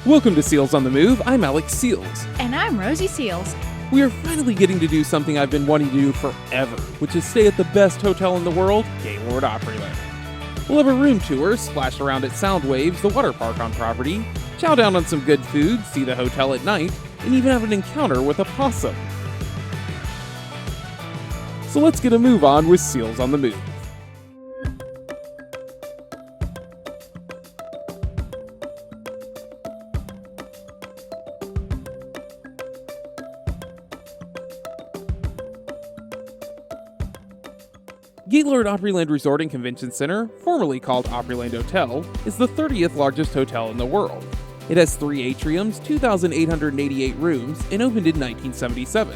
Welcome to Seals on the Move. I'm Alex Seals. And I'm Rosie Seals. We are finally getting to do something I've been wanting to do forever, which is stay at the best hotel in the world, Gaylord Opryland. We'll have a room tour, splash around at Soundwaves, the water park on property, chow down on some good food, see the hotel at night, and even have an encounter with Opossum. So let's get a move on with Seals on the Move. Gaylord Opryland Resort and Convention Center, formerly called Opryland Hotel, is the 30th largest hotel in the world. It has 3 atriums, 2,888 rooms, and opened in 1977.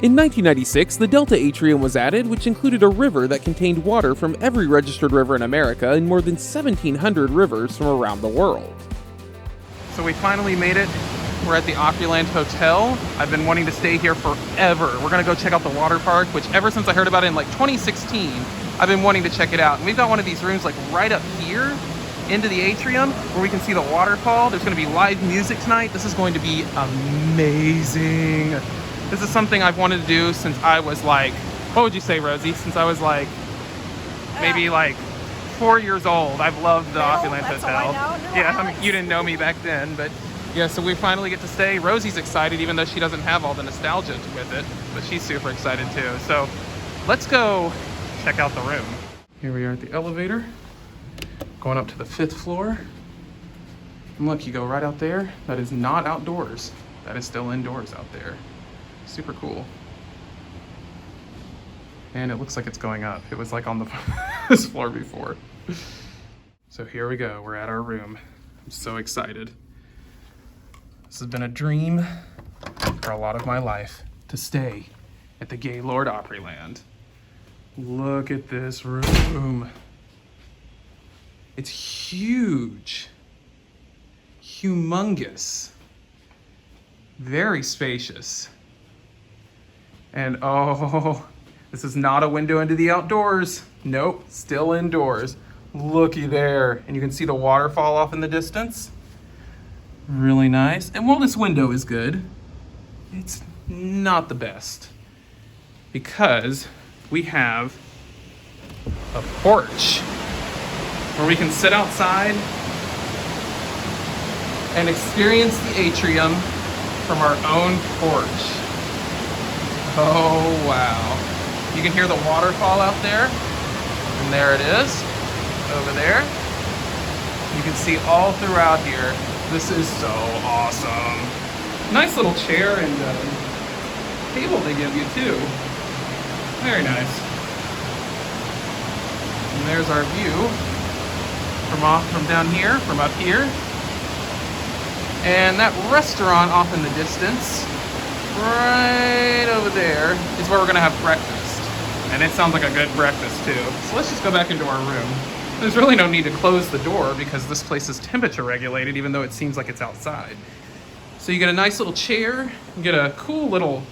In 1996, the Delta Atrium was added, which included a river that contained water from every registered river in America and more than 1,700 rivers from around the world. So we finally made it. We're at the Opryland Hotel. I've been wanting to stay here forever. We're gonna go check out the water park, which ever since I heard about it in like 2016, I've been wanting to check it out. And we've got one of these rooms like right up here into the atrium where we can see the waterfall. There's gonna be live music tonight. This is going to be amazing. This is something I've wanted to do since I was like, what would you say, Rosie? Since I was like, maybe like 4 years old. I've loved the Opryland Hotel. Yeah, you didn't know me back then, but yeah, so we finally get to stay. Rosie's excited, even though she doesn't have all the nostalgia with it, but she's super excited too. So let's go check out the room. Here we are at the elevator, going up to the 5th floor. And look, you go right out there. That is not outdoors. That is still indoors out there. Super cool. And it looks like it's going up. It was like on the this floor before. So here we go, we're at our room. I'm so excited. This has been a dream for a lot of my life, to stay at the Gaylord Opryland. Look at this room. It's huge, humongous, very spacious. And oh, this is not a window into the outdoors. Nope, still indoors. Looky there, and you can see the waterfall off in the distance. Really nice. And while this window is good, it's not the best because we have a porch where we can sit outside and experience the atrium from our own porch. Oh, wow. You can hear the waterfall out there, and there it is, over there. You can see all throughout here. This is so awesome. Nice little chair and table they give you too. Very nice. And there's our view from down here, from up here. And that restaurant off in the distance, right over there, is where we're gonna have breakfast. And it sounds like a good breakfast too. So let's just go back into our room. There's really no need to close the door because this place is temperature regulated, even though it seems like it's outside. So you get a nice little chair, you get a cool little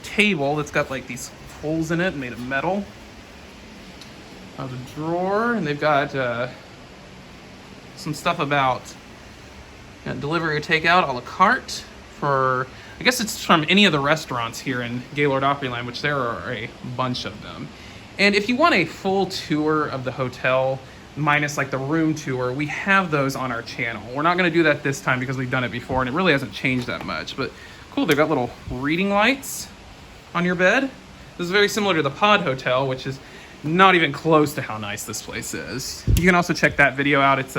table that's got like these holes in it made of metal. There's a drawer, and they've got some stuff about delivery or takeout a la carte for, I guess it's from any of the restaurants here in Gaylord Opryland, which there are a bunch of them. And if you want a full tour of the hotel, minus like the room tour, we have those on our channel. We're not gonna do that this time because we've done it before and it really hasn't changed that much, but cool, they've got little reading lights on your bed. This is very similar to the Pod Hotel, which is not even close to how nice this place is. You can also check that video out. It's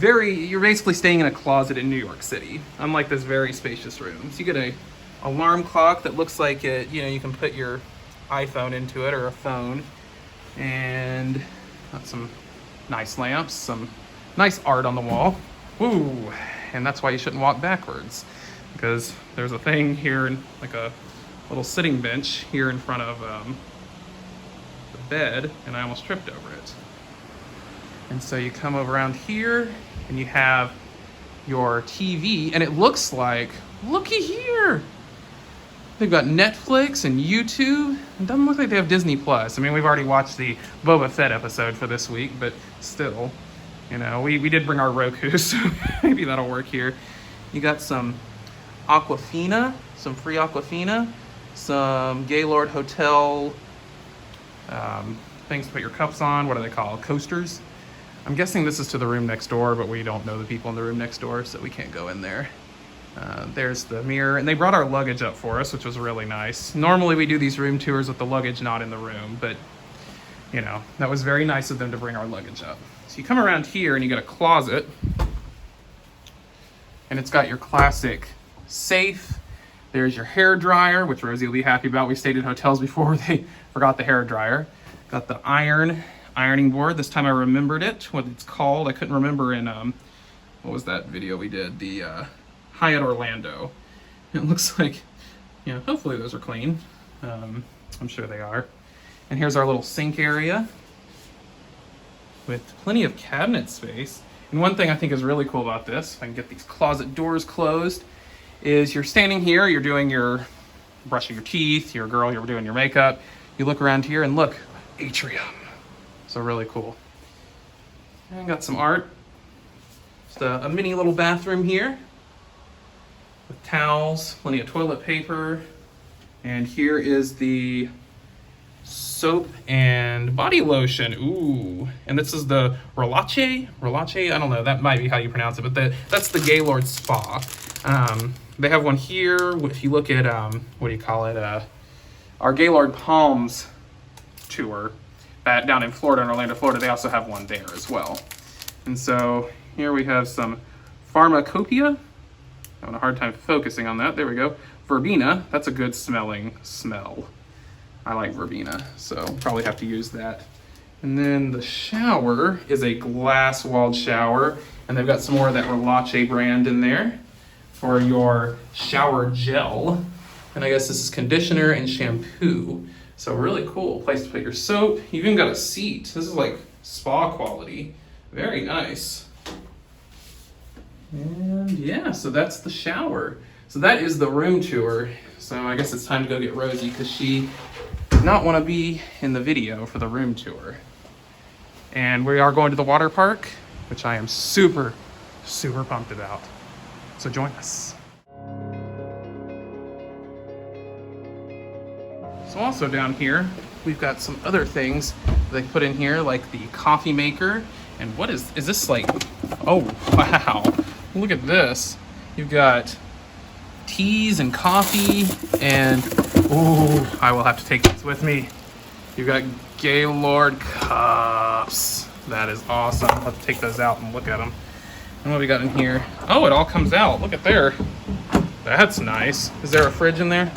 you're basically staying in a closet in New York City, unlike this very spacious room. So you get a alarm clock that looks like it, you can put your iPhone into it or a phone, and got some nice lamps, some nice art on the wall. Woo! And that's why you shouldn't walk backwards, because there's a thing here, in like a little sitting bench here in front of the bed, and I almost tripped over it. And so you come over around here and you have your TV, and it looks like, looky here, they've got Netflix and YouTube. It doesn't look like they have Disney Plus. I mean, we've already watched the Boba Fett episode for this week, but still. You know, we did bring our Roku, so maybe that'll work here. You got some Aquafina, some free Aquafina, some Gaylord Hotel things to put your cups on. What are they called? Coasters. I'm guessing this is to the room next door, but we don't know the people in the room next door, so we can't go in there. There's the mirror, and they brought our luggage up for us, which was really nice. Normally we do these room tours with the luggage not in the room, but you know, that was very nice of them to bring our luggage up. So you come around here and you got a closet, and it's got your classic safe. There's your hair dryer, which Rosie will be happy about. We stayed in hotels before they forgot the hair dryer. Got the ironing board. This time I remembered it, what it's called. I couldn't remember in, what was that video we did? The Hyatt Orlando. It looks like, you know, hopefully those are clean. I'm sure they are. And here's our little sink area with plenty of cabinet space. And one thing I think is really cool about this, if I can get these closet doors closed, is you're standing here, you're doing your, brushing your teeth, you're a girl, you're doing your makeup. You look around here and look, atrium. So really cool. And got some art. Just a mini little bathroom here with towels, plenty of toilet paper. And here is the soap and body lotion. Ooh, and this is the Relache, I don't know, that might be how you pronounce it, but that's the Gaylord Spa. They have one here. If you look at, what do you call it, our Gaylord Palms tour, down in Florida, in Orlando, Florida, they also have one there as well. And so here we have some pharmacopoeia. Having a hard time focusing on that. There we go. Verbena, that's a good smelling smell. I like verbena, so probably have to use that. And then the shower is a glass-walled shower, and they've got some more of that Relache brand in there for your shower gel. And I guess this is conditioner and shampoo. So really cool place to put your soap. You even got a seat. This is like spa quality. Very nice. And yeah, so that's the shower. So that is the room tour. So I guess it's time to go get Rosie because she did not want to be in the video for the room tour. And we are going to the water park, which I am super, super pumped about. So join us. So also down here, we've got some other things they put in here, like the coffee maker. And what is this like? Oh, wow. Look at this. You've got teas and coffee and, oh, I will have to take this with me. You've got Gaylord cups. That is awesome. I'll have to take those out and look at them. And what we got in here? Oh, it all comes out. Look at there. That's nice. Is there a fridge in there?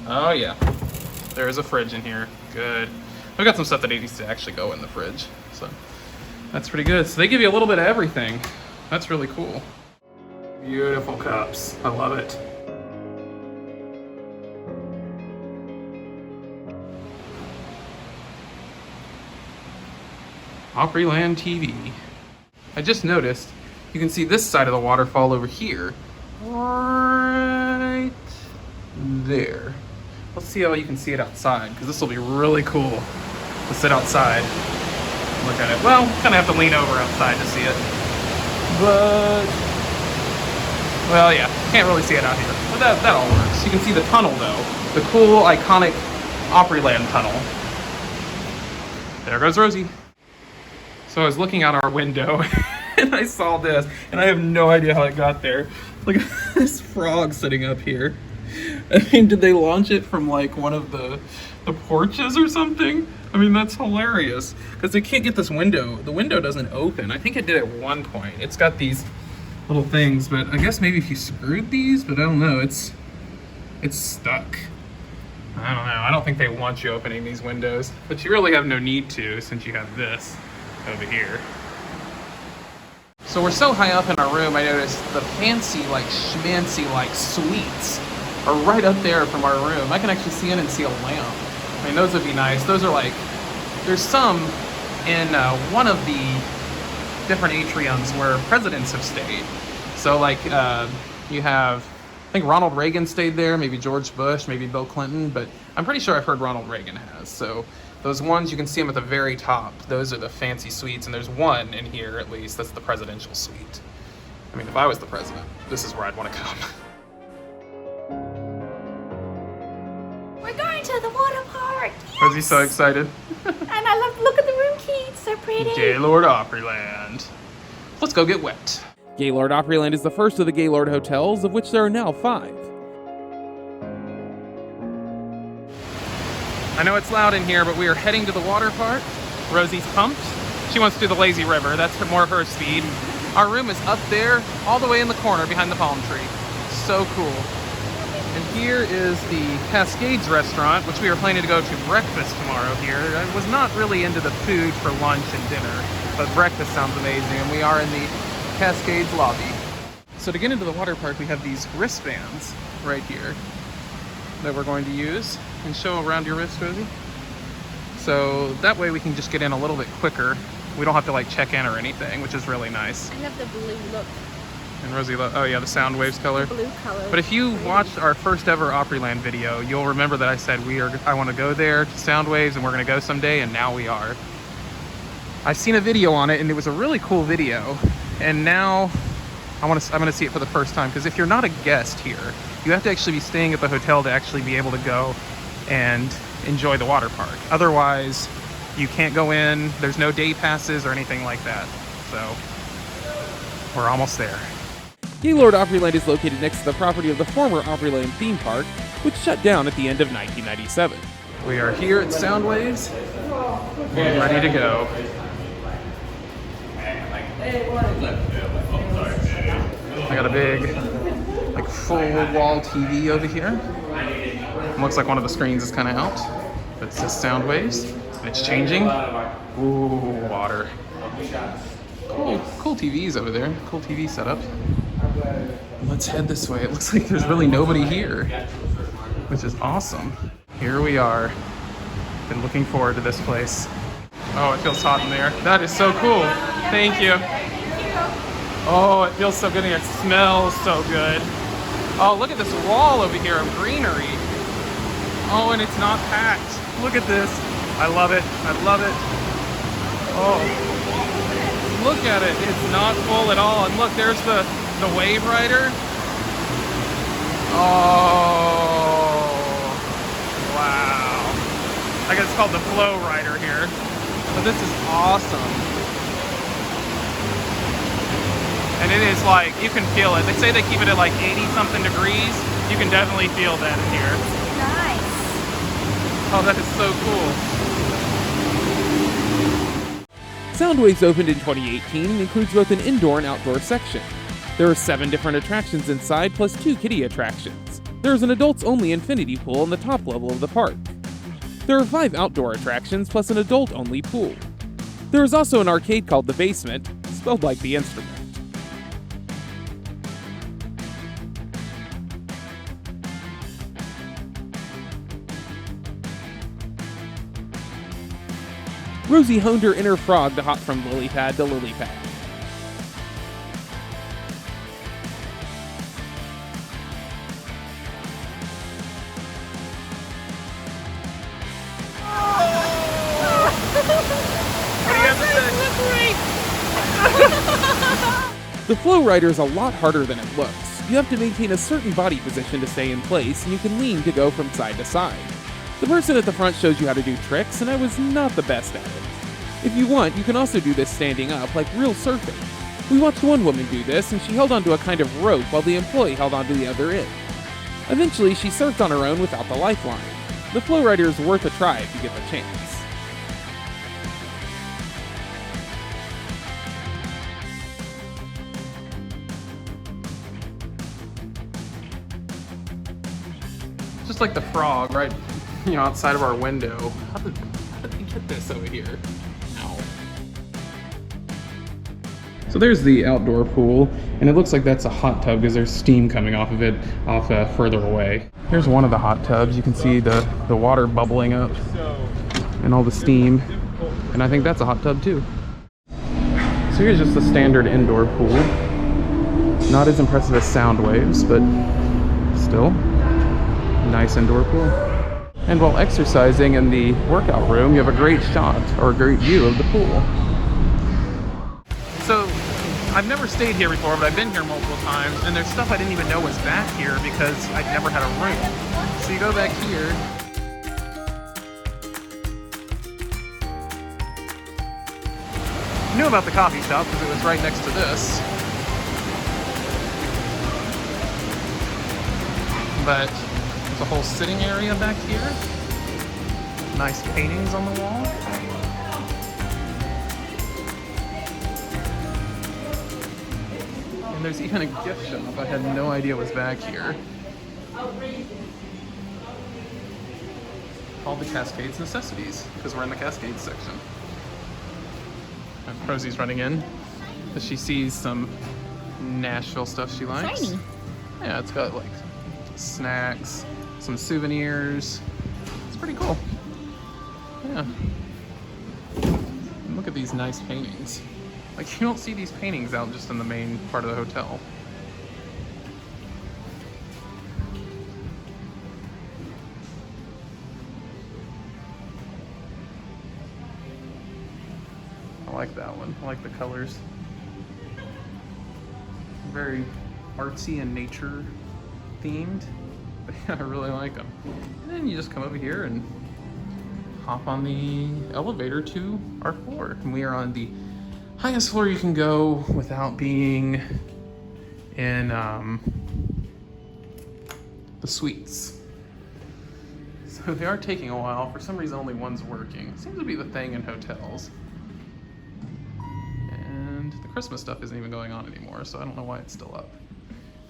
Oh yeah, there is a fridge in here. Good. I've got some stuff that needs to actually go in the fridge, so that's pretty good. So they give you a little bit of everything. That's really cool. Beautiful cups. I love it. Opryland TV. I just noticed you can see this side of the waterfall over here. Right there. Let's see how you can see it outside, because this will be really cool to sit outside and look at it. Well, kind of have to lean over outside to see it. But, well, yeah, can't really see it out here. But that all works. You can see the tunnel, though. The cool, iconic Opryland tunnel. There goes Rosie. So I was looking out our window, and I saw this, and I have no idea how it got there. Look at this frog sitting up here. I mean, did they launch it from like one of the porches or something? I mean, that's hilarious. Because they can't get this window. The window doesn't open. I think it did at one point. It's got these little things, but I guess maybe if you screwed these, but I don't know. It's stuck. I don't know. I don't think they want you opening these windows. But you really have no need to since you have this over here. So we're so high up in our room, I noticed the fancy, like, schmancy, like, suites are right up there from our room. I can actually see in and see a lamp. I mean, those would be nice. Those are like, there's some in one of the different atriums where presidents have stayed. So like, you have, I think Ronald Reagan stayed there, maybe George Bush, maybe Bill Clinton, but I'm pretty sure I've heard Ronald Reagan has. So Those ones, you can see them at the very top. Those are the fancy suites, and there's one in here at least. That's the presidential suite. I mean, if I was the president, this is where I'd want to come. We're going to the water park. Yes! Rosie's so excited. And I love, look at the room key. It's so pretty. Gaylord Opryland. Let's go get wet. Gaylord Opryland is the first of the Gaylord Hotels, of which there are now 5. I know it's loud in here, but we are heading to the water park. Rosie's pumped. She wants to do the lazy river. That's more her speed. Our room is up there, all the way in the corner behind the palm tree. So cool. And here is the Cascades restaurant, which we are planning to go to breakfast tomorrow here. I was not really into the food for lunch and dinner, but breakfast sounds amazing, and we are in the Cascades lobby. So to get into the water park, we have these wristbands right here that we're going to use and show around your wrist, Rosie. So that way we can just get in a little bit quicker. We don't have to like check in or anything, which is really nice. I love the blue look. And Rosie, oh yeah, the Soundwaves color. Blue color. But if you watched our first ever Opryland video, you'll remember that I said I want to go there to Soundwaves and we're gonna go someday, and now we are. I've seen a video on it and it was a really cool video, and now I'm gonna see it for the first time, because if you're not a guest here, you have to actually be staying at the hotel to actually be able to go and enjoy the water park. Otherwise, you can't go in, there's no day passes or anything like that. So, we're almost there. Gaylord Opryland is located next to the property of the former Opryland theme park, which shut down at the end of 1997. We are here at Soundwaves and ready to go. I got a big, like, full wall TV over here. It looks like one of the screens is kind of out. It says Soundwaves, and it's changing. Ooh, water. Cool TVs over there. Cool TV setup. Let's head this way. It looks like there's really nobody here, which is awesome. Here we are. Been looking forward to this place. Oh, it feels hot in there. That is so cool. Thank you. Oh, it feels so good in here. It smells so good. Oh, look at this wall over here of greenery. Oh, and it's not packed. Look at this. I love it. I love it. Oh, look at it. It's not full at all. And look, there's the wave rider. Oh, wow. I guess it's called the flow rider here. But this is awesome. And it is like, you can feel it. They say they keep it at like 80 something degrees. You can definitely feel that in here. Nice. Oh, that is so cool. Soundwaves opened in 2018 and includes both an indoor and outdoor section. There are 7 different attractions inside, plus 2 kiddie attractions. There is an adults-only infinity pool on the top level of the park. There are 5 outdoor attractions, plus an adult-only pool. There is also an arcade called The Basement, spelled like the instrument. Rosie honed her inner frog to hop from lily pad to lily pad. What do you have to say? The flow rider is a lot harder than it looks. You have to maintain a certain body position to stay in place, and you can lean to go from side to side. The person at the front shows you how to do tricks, and I was not the best at it. If you want, you can also do this standing up, like real surfing. We watched one woman do this, and she held onto a kind of rope while the employee held onto the other end. Eventually, she surfed on her own without the lifeline. The flow rider is worth a try if you get the chance. Just like the frog, right? Outside of our window. How did they get this over here? Ow. So there's the outdoor pool, and it looks like that's a hot tub because there's steam coming off of it further away. Here's one of the hot tubs. You can see the water bubbling up and all the steam, and I think that's a hot tub too. So here's just the standard indoor pool. Not as impressive as Soundwaves, but still nice indoor pool. And while exercising in the workout room, you have a great shot or a great view of the pool. So, I've never stayed here before, but I've been here multiple times, and there's stuff I didn't even know was back here because I'd never had a room. So you go back here. I knew about the coffee shop because it was right next to this. But there's a whole sitting area back here. Nice paintings on the wall. And there's even a gift shop I had no idea was back here. Called the Cascades Necessities, because we're in the Cascades section. And Rosie's running in, because she sees some Nashville stuff she likes. Shiny. Yeah, it's got like snacks, some souvenirs. It's pretty cool. Yeah. And look at these nice paintings. Like, you don't see these paintings out just in the main part of the hotel. I like that one. I like the colors. Very artsy and nature themed. But yeah, I really like them. And then you just come over here and hop on the elevator to our floor. And we are on the highest floor you can go without being in the suites. So they are taking a while. For some reason, only one's working. Seems to be the thing in hotels. And the Christmas stuff isn't even going on anymore, so I don't know why it's still up.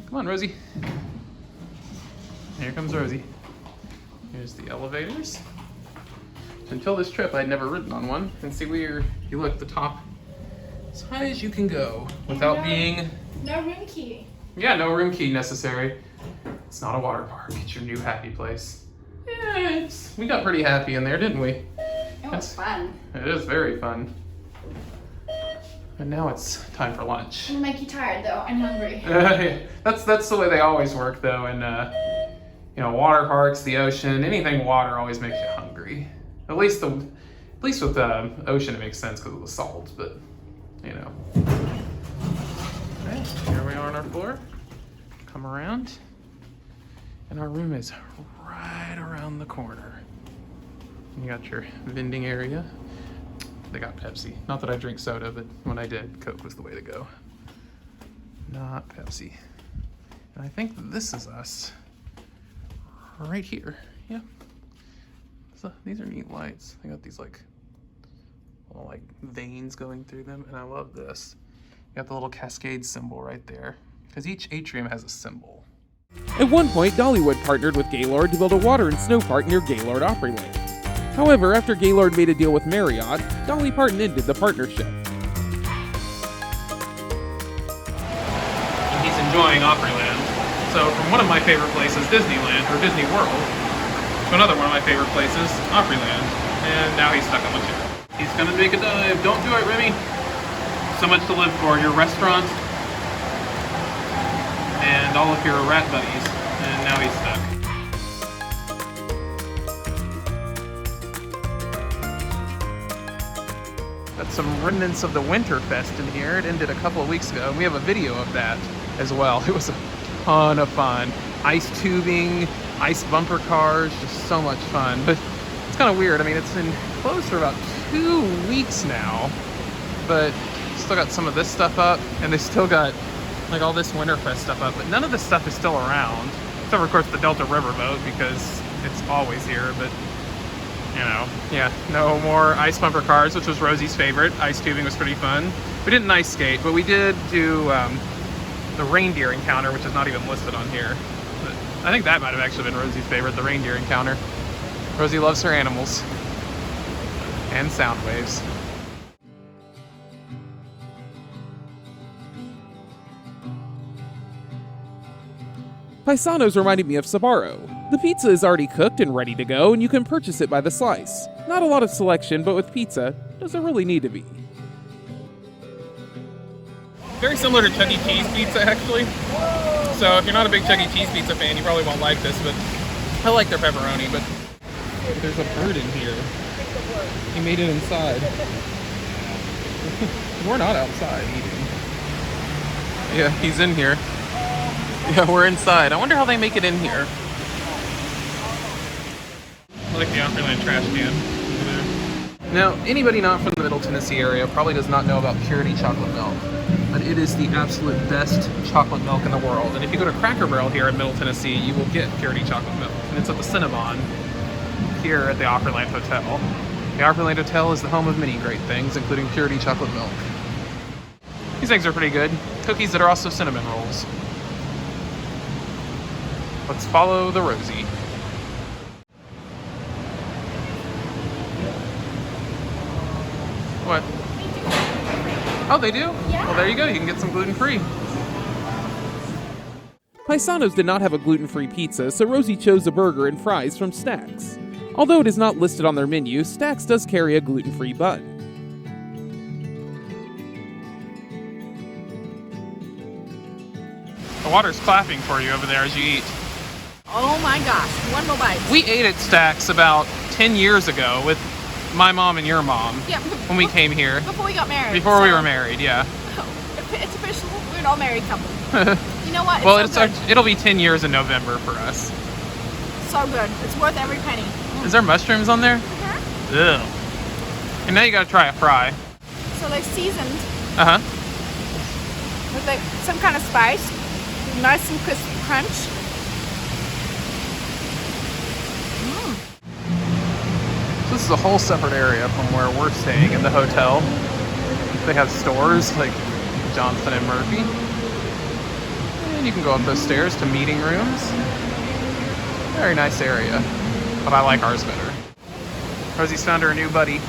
Come on, Rosie. Here comes Rosie. Here's the elevators. Until this trip, I'd never ridden on one. And see where you look, the top as high as you can go without being... No room key. Yeah, no room key necessary. It's not a water park. It's your new happy place. Yeah, we got pretty happy in there, didn't we? It was fun. It is very fun. And now it's time for lunch. It'll make you tired though. I'm hungry. That's the way they always work though. And you know, water parks, the ocean, anything water always makes you hungry. At least with the ocean it makes sense because of the salt, but you know. Okay, here we are on our floor. Come around. And our room is right around the corner. You got your vending area. They got Pepsi. Not that I drink soda, but when I did, Coke was the way to go. Not Pepsi. And I think this is us. Right here. Yeah. So these are neat lights. They got these like little like veins going through them, and I love this. You got the little Cascade symbol right there. Because each atrium has a symbol. At one point, Dollywood partnered with Gaylord to build a water and snow park near Gaylord Opryland. However, after Gaylord made a deal with Marriott, Dolly Parton ended the partnership. He's enjoying Opryland. So from one of my favorite places, Disneyland, or Disney World, to another one of my favorite places, Opryland. And now he's stuck on the chair. He's gonna make a dive. Don't do it, Remy. So much to live for. Your restaurant, and all of your rat buddies. And now he's stuck. Got some remnants of the Winterfest in here. It ended a couple of weeks ago, and we have a video of that as well. It was a ton of fun. Ice tubing, ice bumper cars, just so much fun. But it's kind of weird. I mean, it's been closed for about 2 weeks now, but still got some of this stuff up, and they still got like all this Winterfest stuff up, but none of this stuff is still around. Except for, of course, the Delta Riverboat, because it's always here, but you know, yeah, no more ice bumper cars, which was Rosie's favorite. Ice tubing was pretty fun. We didn't ice skate, but we did do the reindeer encounter, which is not even listed on here. But I think that might have actually been Rosie's favorite, the reindeer encounter. Rosie loves her animals. And Soundwaves. Paisano's reminded me of Sbarro. The pizza is already cooked and ready to go, and you can purchase it by the slice. Not a lot of selection, but with pizza, does it really need to be? Very similar to Chuck E. Cheese pizza, actually. So if you're not a big Chuck E. Cheese pizza fan, you probably won't like this, but I like their pepperoni. But There's a bird in here. He made it inside. We're not outside eating. Yeah, he's in here. Yeah, we're inside. I wonder how they make it in here. I like the Opryland trash can. Now, anybody not from the Middle Tennessee area probably does not know about Purity chocolate milk, but it is the absolute best chocolate milk in the world. And if you go to Cracker Barrel here in Middle Tennessee, you will get Purity chocolate milk. And it's at the Cinnabon here at the Opryland Hotel. The Opryland Hotel is the home of many great things, including Purity chocolate milk. These things are pretty good. Cookies that are also cinnamon rolls. Let's follow the Rosie. What? Oh, they do? Yeah. Well, there you go. You can get some gluten-free. Paisano's did not have a gluten-free pizza, so Rosie chose a burger and fries from Stax. Although it is not listed on their menu, Stax does carry a gluten-free bun. The water's clapping for you over there as you eat. Oh my gosh, one more bite. We ate at Stax about 10 years ago with my mom and your mom Yeah, when we came here. before we got married. Before we so- were married, yeah. It's official. We're an all-married couple. You know what? Well, It's so good. it'll be 10 years in November for us. So good. It's worth every penny. Is there mushrooms on there? Ugh. And now you gotta try a fry. So they're seasoned Uh-huh. with like some kind of spice. Nice and crispy crunch. So this is a whole separate area from where we're staying in the hotel. They have stores like Johnston and Murphy. And you can go up those stairs to meeting rooms. Very nice area, but I like ours better. Rosie's found her a new buddy.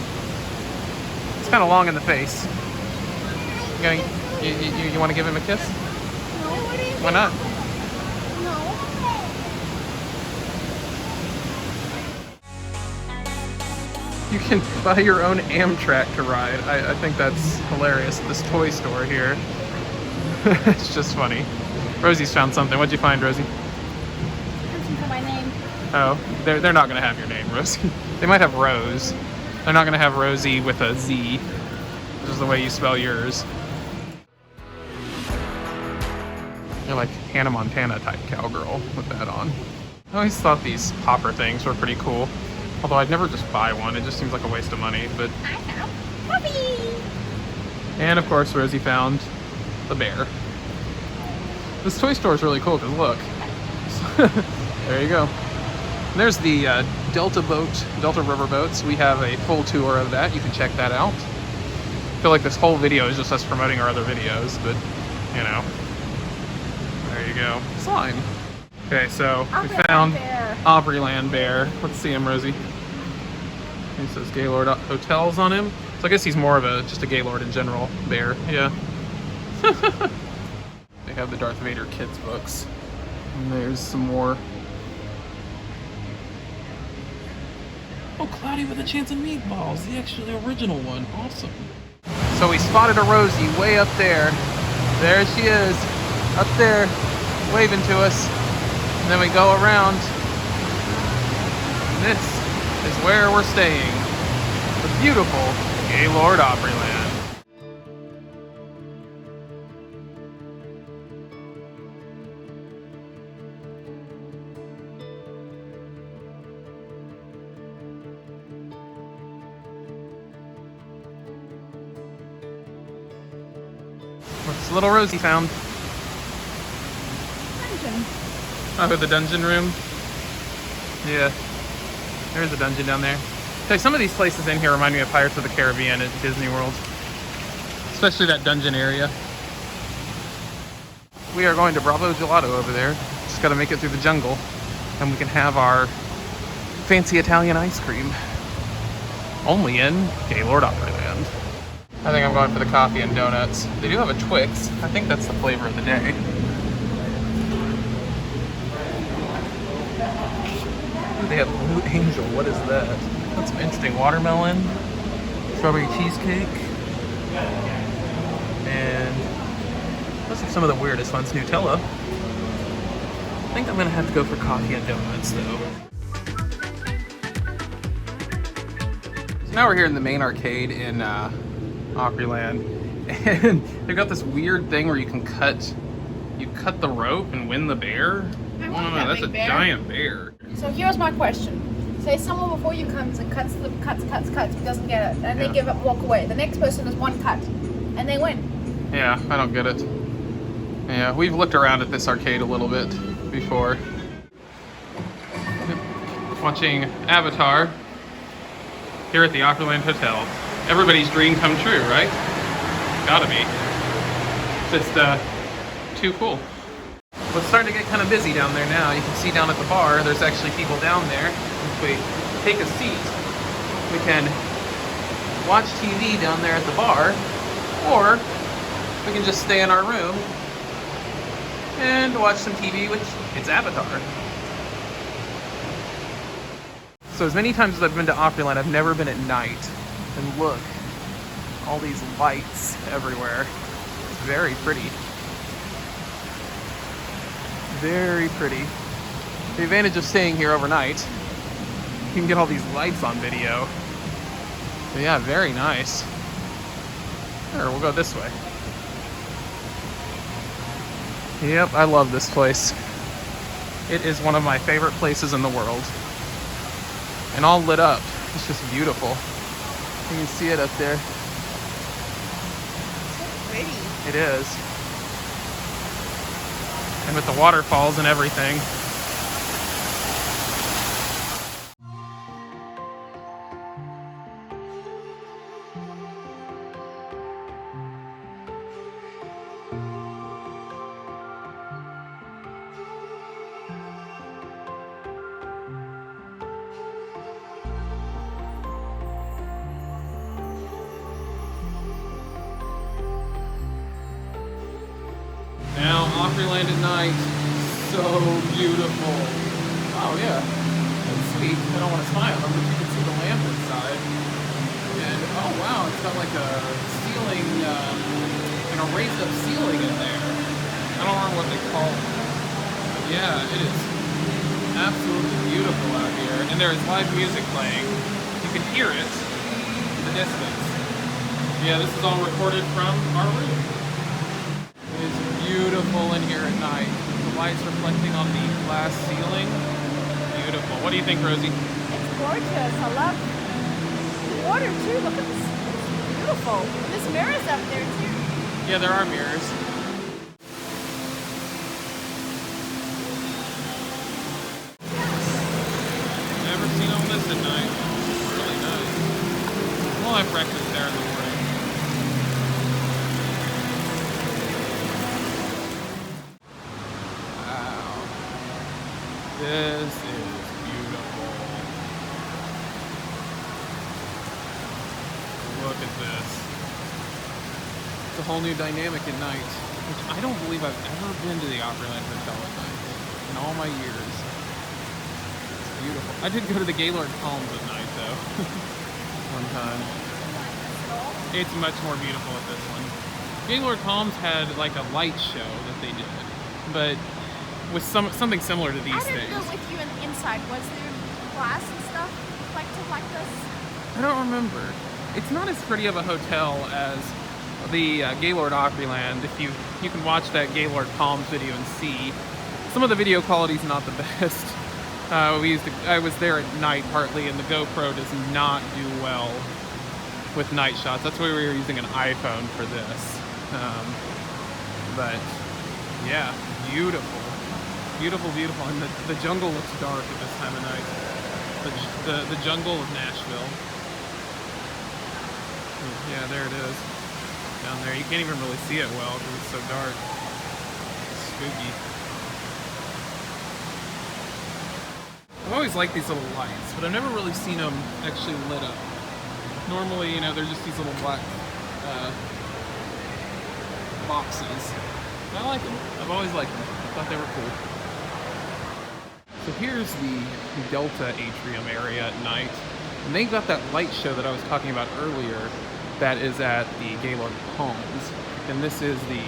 It's kind of long in the face. You want to give him a kiss? No, what do you Why not? You can buy your own Amtrak to ride. I think that's hilarious. This toy store here. It's just funny. Rosie's found something. What'd you find, Rosie? Listen for my name. Oh, they're not gonna have your name, Rosie. They might have Rose. They're not gonna have Rosie with a Z, which is the way you spell yours. You're like Hannah Montana type cowgirl with that on. I always thought these popper things were pretty cool. Although I'd never just buy one, it just seems like a waste of money, but... I found puppy! And of course, Rosie found the bear. This toy store is really cool, because look. There you go. And there's the Delta River boats. We have a full tour of that. You can check that out. I feel like this whole video is just us promoting our other videos, but, you know. There you go. Slime. Okay, so we found Opryland bear. Let's see him, Rosie. He says Gaylord Hotels on him. So I guess he's more of just a Gaylord in general bear. Yeah. They have the Darth Vader kids books. And there's some more. Oh, Cloudy with a Chance of Meatballs. The actually original one. Awesome. So we spotted a Rosie way up there. There she is. Up there. Waving to us. And then we go around. And this is where we're staying. The beautiful Gaylord Opryland. What's little Rosie found? Dungeon. Oh, the dungeon room? Yeah. There's a dungeon down there. Okay, some of these places in here remind me of Pirates of the Caribbean at Disney World. Especially that dungeon area. We are going to Bravo Gelato over there. Just gotta make it through the jungle. And we can have our fancy Italian ice cream. Only in Gaylord Opryland. I think I'm going for the coffee and donuts. They do have a Twix. I think that's the flavor of the day. They have Blue Angel. What is that? That's some interesting. Watermelon, strawberry cheesecake, and those are some of the weirdest ones. Nutella. I think I'm gonna have to go for coffee and donuts though. Now we're here in the main arcade in Opryland, and they've got this weird thing where you cut the rope and win the bear. I Oh want no, that that's a big bear. giant bear. So here's my question. Say someone before you comes and cuts, he doesn't get it, and they give up, walk away. The next person is one cut, and they win. Yeah, I don't get it. Yeah, we've looked around at this arcade a little bit before. Watching Avatar here at the Opryland Hotel. Everybody's dream come true, right? Gotta be. Just too cool. Well, it's starting to get kind of busy down there now. You can see down at the bar, there's actually people down there. If we take a seat, we can watch TV down there at the bar, or we can just stay in our room and watch some TV, which it's Avatar. So as many times as I've been to Opryland, I've never been at night. And look, all these lights everywhere. It's very pretty. Very pretty. The advantage of staying here overnight, you can get all these lights on video. So yeah, very nice. Sure, we'll go this way. Yep, I love this place. It is one of my favorite places in the world. And all lit up. It's just beautiful. You can see it up there. So pretty. It is. And with the waterfalls and everything. Now, Opryland at night, so beautiful. Oh yeah, that's sweet. I don't want to smile, but you can see the lamp inside. And oh wow, it's got like a ceiling, a raised up ceiling in there. I don't remember what they call it. But yeah, it is absolutely beautiful out here. And there is live music playing. You can hear it in the distance. Yeah, this is all recorded from our room. It is beautiful in here at night. The lights reflecting on the glass ceiling. Beautiful. What do you think, Rosie? It's gorgeous. I love the water too. Look at this. It's beautiful. And there's mirrors up there too. Yeah, there are mirrors. Never seen all this at night. It's really nice. We'll have breakfast there in the morning. This is beautiful. Look at this. It's a whole new dynamic at night, which I don't believe I've ever been to the Opryland Hotel at night in all my years. It's beautiful. I did go to the Gaylord Palms at night though, one time. It's much more beautiful at this one. Gaylord Palms had like a light show that they did, but with something similar to these things. I didn't go with you inside. Was there glass and stuff reflective like this? I don't remember. It's not as pretty of a hotel as the Gaylord Opryland. If you can watch that Gaylord Palms video and see, some of the video quality is not the best. I was there at night partly, and the GoPro does not do well with night shots. That's why we were using an iPhone for this. But yeah, beautiful. Beautiful, beautiful, and the jungle looks dark at this time of night. The jungle of Nashville. Yeah, there it is. Down there. You can't even really see it well because it's so dark. It's spooky. I've always liked these little lights, but I've never really seen them actually lit up. Normally, you know, they're just these little black boxes. And I like them. I've always liked them. I thought they were cool. So here's the Delta Atrium area at night. And they got that light show that I was talking about earlier that is at the Gaylord Palms. And this is the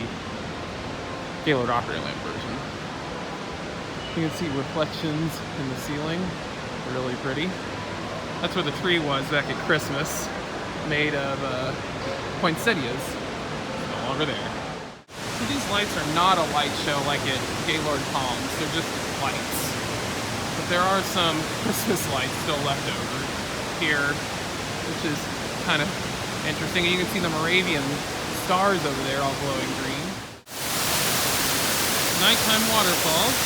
Gaylord Opryland version. You can see reflections in the ceiling. Really pretty. That's where the tree was back at Christmas, made of poinsettias. No longer there. So these lights are not a light show like at Gaylord Palms. They're just lights. But there are some Christmas lights still left over here, which is kind of interesting. And you can see the Moravian stars over there all glowing green. Nighttime waterfalls.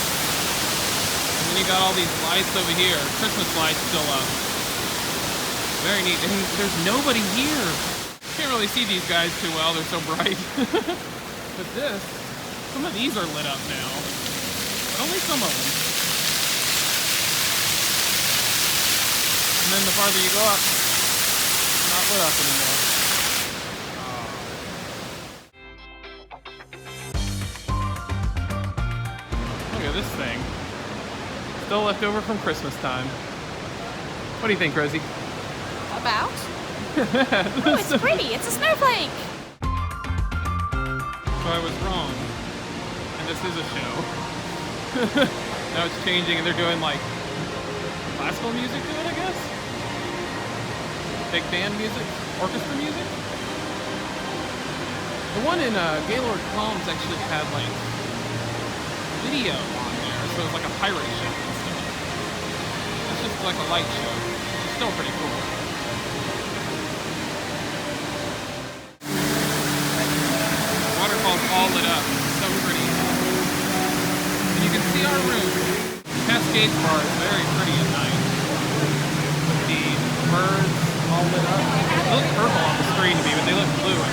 And then you got all these lights over here. Christmas lights still up. Very neat. And there's nobody here. Can't really see these guys too well. They're so bright. But some of these are lit up now. But only some of them. And then the farther you go up, not lit up anymore. Look at this thing. Still left over from Christmas time. What do you think, Rosie? About? Oh, it's pretty. It's a snowflake. So I was wrong. And this is a show. Now it's changing and they're doing like classical music to it, I guess? Big band music? Orchestra music? The one in Gaylord Palms actually had like video on there, so it was like a pirate ship and stuff. It's just like a light show. It's still pretty cool. Waterfall's all lit up. So pretty. And you can see our room. Cascades bar is very pretty at night. With the birds all lit up. They look purple on the screen to me, but they look blue in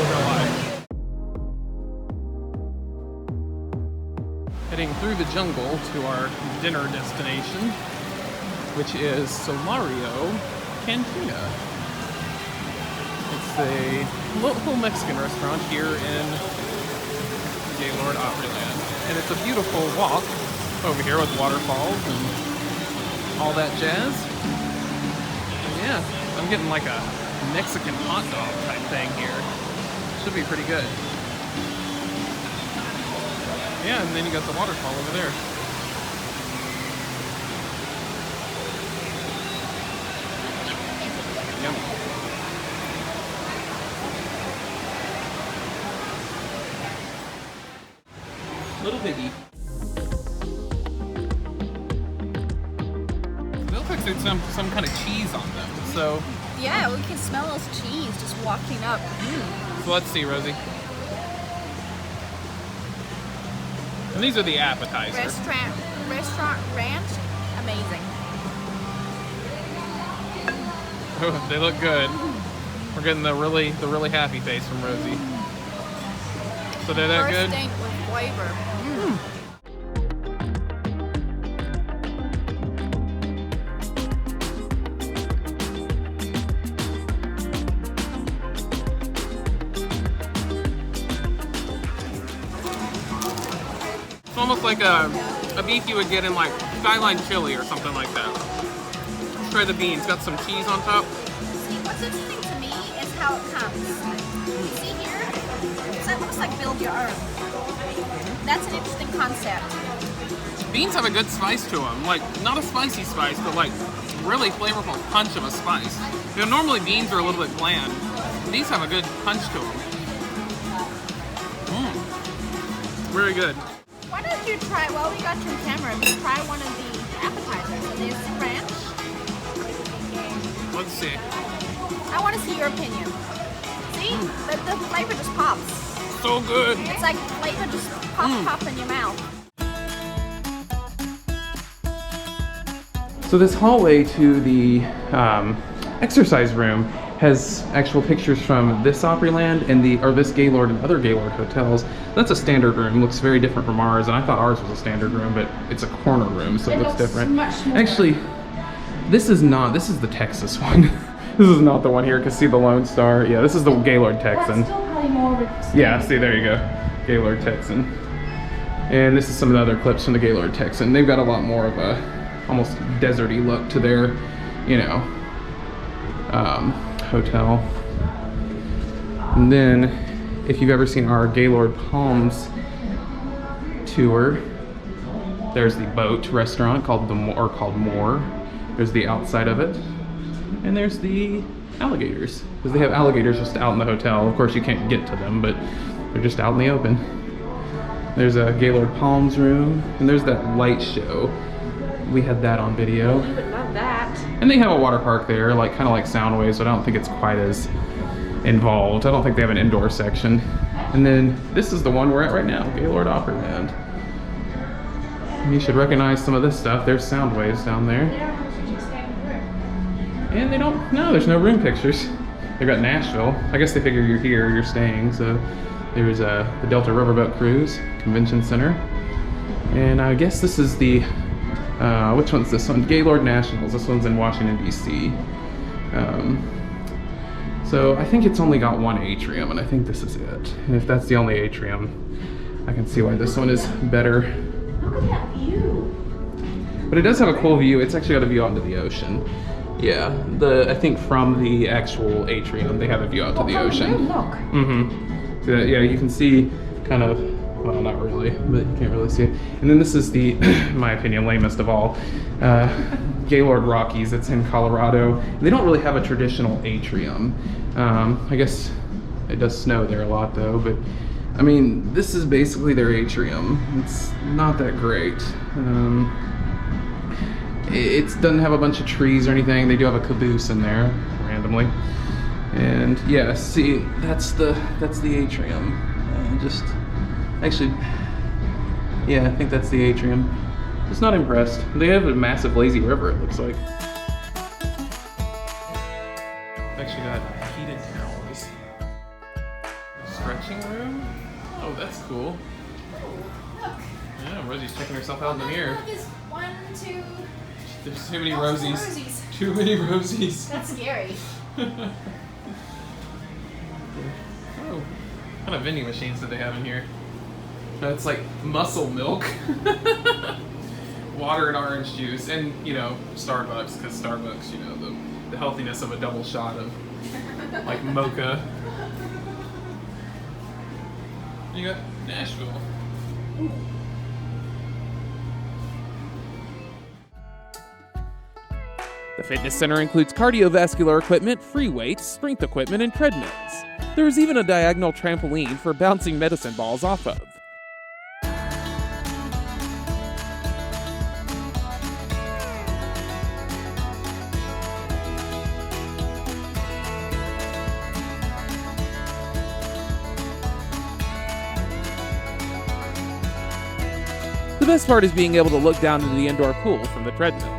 real life. Heading through the jungle to our dinner destination, which is Solario Cantina. It's a local Mexican restaurant here in Gaylord Opryland. And it's a beautiful walk over here with waterfalls and all that jazz. And yeah, I'm getting like a Mexican hot dog type thing here. Should be pretty good. Yeah, and then you got the waterfall over there. Yummy. Little piggy. They look like there's some kind of cheese on them. So Yeah, we can smell those cheese just walking up. So let's see, Rosie. And these are the appetizers. Restaurant ranch, amazing. Oh, they look good. We're getting the really happy face from Rosie. So they're that good? First date with flavor. It's almost like a beef you would get in like Skyline chili or something like that. Let's try the beans. Got some cheese on top. See, what's interesting to me is how it comes. See here? So it looks like build your own. That's an interesting concept. Beans have a good spice to them. Like, not a spicy spice, but like really flavorful punch of a spice. You know, normally beans are a little bit bland. These have a good punch to them. Very good. Why don't you try, while we got your camera, just try one of the appetizers. There's ranch. Let's see. I want to see your opinion. See? The flavor just pops. So good. It's like flavor just pop in your mouth. So this hallway to the exercise room has actual pictures from this Opryland and this Gaylord and Other Gaylord hotels. That's a standard room. Looks very different from ours, and I thought ours was a standard room, but it's a corner room, so it looks different. Much smaller. Actually, this is the Texas one. This is not the one here, because see the Lone Star? Yeah, this is the Gaylord Texan. That's still probably more of a Yeah, see, there you go. Gaylord Texan. And this is some of the other clips from the Gaylord Texan. They've got a lot more of a almost deserty look to their, you know, hotel. And then, if you've ever seen our Gaylord Palms tour, there's the boat restaurant called Moore. There's the outside of it. And there's the alligators, because they have alligators just out in the hotel. Of course, you can't get to them, but they're just out in the open. There's a Gaylord Palms room, and there's that light show. We had that on video. You would love that. And they have a water park there, like kind of like Soundwaves, so I don't think it's quite as involved. I don't think they have an indoor section. And then this is the one we're at right now, Gaylord Opryland. You should recognize some of this stuff. There's Soundwaves down there. And they don't, no, there's no room pictures. They've got Nashville. I guess they figure you're here, you're staying, so there's the Delta Riverboat Cruise Convention Center. And I guess this is the, which one's this one? Gaylord Nationals. This one's in Washington, D.C. So I think it's only got one atrium, and I think this is it. And if that's the only atrium, I can see why this one is better. Look at that view. But it does have a cool view. It's actually got a view out into the ocean. Yeah, I think from the actual atrium, they have a view out to the ocean. Look. Mm-hmm. So, yeah, you can see kind of, well, not really, but you can't really see it. And then this is the, in my opinion, lamest of all, Gaylord Rockies. It's in Colorado. They don't really have a traditional atrium. I guess it does snow there a lot, though, but I mean, this is basically their atrium. It's not that great. It doesn't have a bunch of trees or anything. They do have a caboose in there randomly, and yeah, see, that's the atrium. Just actually, yeah, I think that's the atrium. Just not impressed. They have a massive lazy river, it looks like. Actually got heated towels. Stretching room. Oh, that's cool. Look. Yeah, Rosie's checking herself out in the mirror. Look, there's 1, 2. There's too many lots of Rosies. Rosies. Too many Rosies. That's scary. Oh, what kind of vending machines do they have in here? That's like muscle milk, water and orange juice, and you know, Starbucks, because Starbucks, you know, the healthiness of a double shot of like mocha. You got Nashville. Ooh. The fitness center includes cardiovascular equipment, free weights, strength equipment, and treadmills. There is even a diagonal trampoline for bouncing medicine balls off of. The best part is being able to look down into the indoor pool from the treadmills.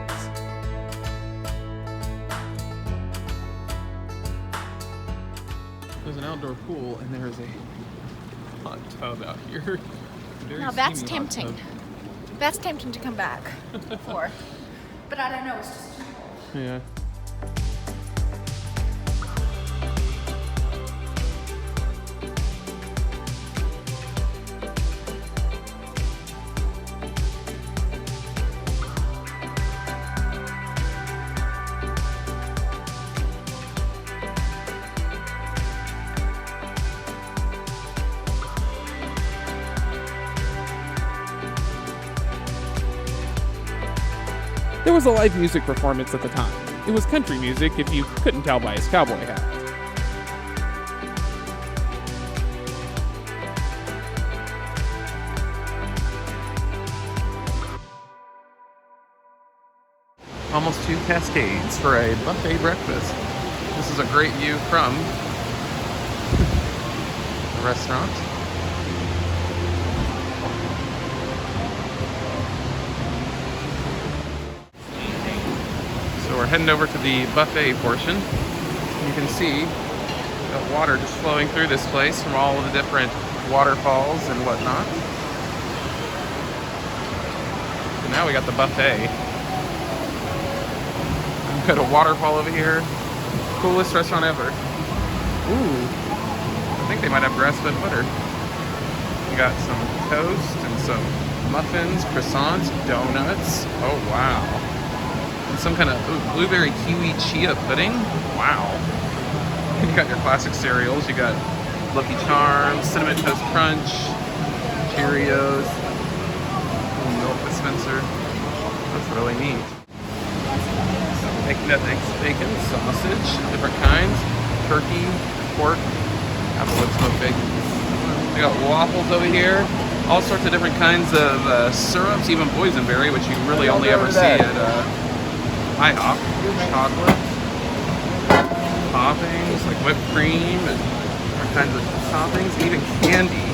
There's an outdoor pool, and there's a hot tub out here. Now that's tempting. That's tempting to come back for. But I don't know, it's just too cold. Yeah. There was a live music performance at the time. It was country music if you couldn't tell by his cowboy hat. Almost to Cascades for a buffet breakfast. This is a great view from the restaurant. So we're heading over to the buffet portion. You can see the water just flowing through this place from all of the different waterfalls and whatnot. So now we got the buffet. We've got a waterfall over here. Coolest restaurant ever. Ooh, I think they might have grass-fed butter. We got some toast and some muffins, croissants, donuts. Oh wow. And some kind of blueberry kiwi chia pudding. Wow. You got your classic cereals. You got Lucky Charms, Cinnamon Toast Crunch, Cheerios, milk dispenser. That's really neat. got eggs, bacon, sausage, different kinds, turkey, pork, applewood smoked bacon. We got waffles over here. All sorts of different kinds of syrups, even boysenberry, which you really only ever see at IHOP. Chocolate, toppings like whipped cream and different kinds of toppings, even candy.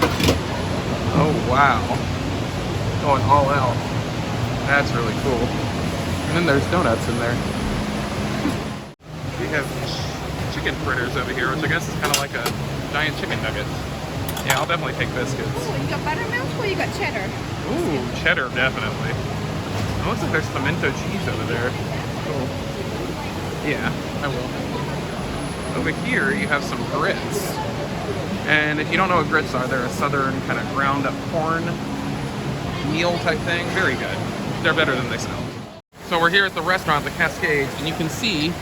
Oh wow, going all out. That's really cool. And then there's donuts in there. We have chicken fritters over here, which I guess is kind of like a giant chicken nugget. Yeah, I'll definitely take biscuits. Ooh, you got buttermilk or you got cheddar? Ooh, cheddar, definitely. It looks like there's pimento cheese over there. Cool. Yeah, I will. Over here, you have some grits. And if you don't know what grits are, they're a southern kind of ground up corn meal type thing. Very good. They're better than they sound. So we're here at the restaurant, the Cascades, and you can see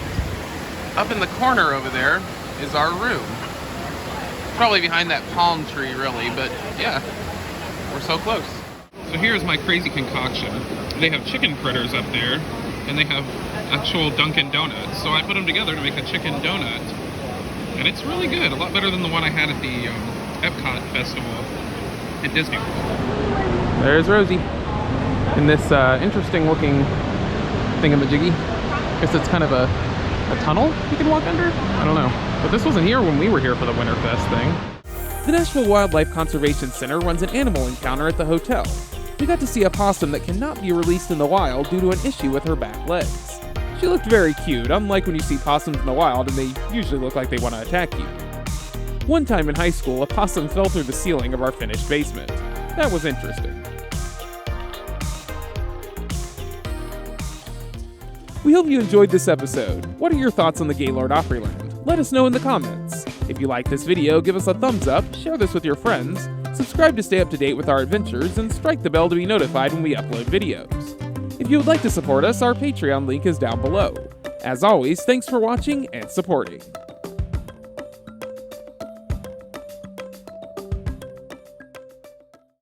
up in the corner over there is our room. Probably behind that palm tree, really, but yeah, we're so close. So here's my crazy concoction. They have chicken fritters up there, and they have actual Dunkin' Donuts. So I put them together to make a chicken donut. And it's really good, a lot better than the one I had at the Epcot Festival at Disney World. There's Rosie in this interesting looking thingamajiggy. I guess it's kind of a tunnel you can walk under? I don't know. But this wasn't here when we were here for the Winterfest thing. The Nashville Wildlife Conservation Center runs an animal encounter at the hotel. We got to see a possum that cannot be released in the wild due to an issue with her back legs. She looked very cute, unlike when you see possums in the wild and they usually look like they want to attack you. One time in high school, a possum fell through the ceiling of our finished basement. That was interesting. We hope you enjoyed this episode. What are your thoughts on the Gaylord Opryland? Let us know in the comments. If you like this video, give us a thumbs up, share this with your friends, subscribe to stay up to date with our adventures, and strike the bell to be notified when we upload videos. If you would like to support us, our Patreon link is down below. As always, thanks for watching and supporting.